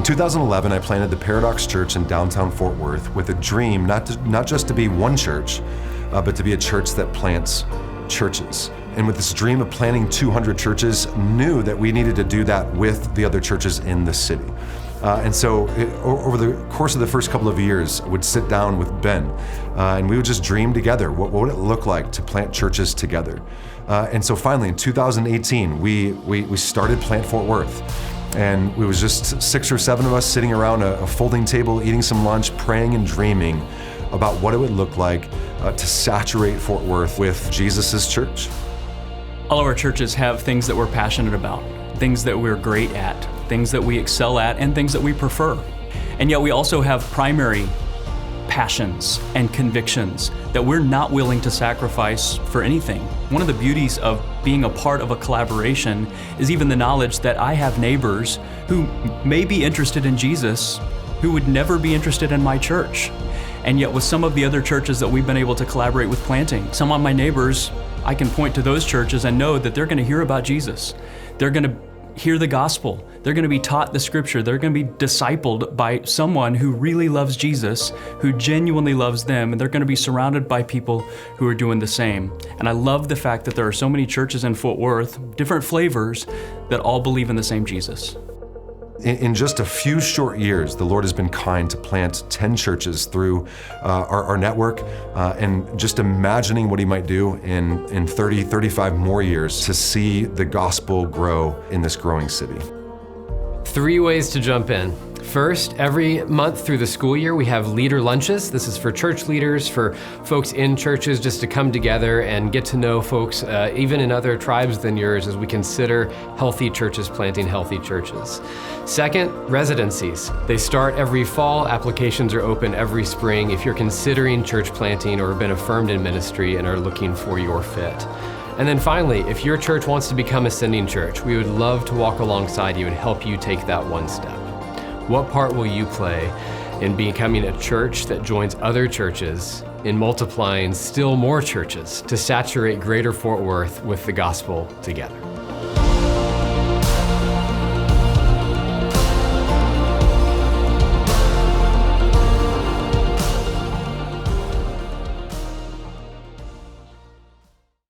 2011, I planted the Paradox Church in downtown Fort Worth with a dream not just to be one church, but to be a church that plants churches. And with this dream of planting 200 churches, knew that we needed to do that with the other churches in the city. And so over the course of the first couple of years, I would sit down with Ben and we would just dream together. What would it look like to plant churches together? And so finally in 2018, we started Plant Fort Worth. And it was just 6 or 7 of us sitting around a folding table, eating some lunch, praying and dreaming about what it would look like to saturate Fort Worth with Jesus's church. All of our churches have things that we're passionate about, things that we're great at, things that we excel at, and things that we prefer. And yet we also have primary passions and convictions that we're not willing to sacrifice for anything. One of the beauties of being a part of a collaboration is even the knowledge that I have neighbors who may be interested in Jesus who would never be interested in my church. And yet with some of the other churches that we've been able to collaborate with planting, some of my neighbors, I can point to those churches and know that they're going to hear about Jesus. They're going to hear the gospel. They're going to be taught the scripture. They're going to be discipled by someone who really loves Jesus, who genuinely loves them, and they're going to be surrounded by people who are doing the same. And I love the fact that there are so many churches in Fort Worth, different flavors, that all believe in the same Jesus. In just a few short years, the Lord has been kind to plant 10 churches through our network, and just imagining what He might do in 30, 35 more years to see the gospel grow in this growing city. 3 ways to jump in. First, every month through the school year, we have leader lunches. This is for church leaders, for folks in churches, just to come together and get to know folks, even in other tribes than yours, as we consider healthy churches planting healthy churches. Second, residencies. They start every fall. Applications are open every spring if you're considering church planting or have been affirmed in ministry and are looking for your fit. And then finally, if your church wants to become Ascending Church, we would love to walk alongside you and help you take that one step. What part will you play in becoming a church that joins other churches in multiplying still more churches to saturate greater Fort Worth with the gospel together?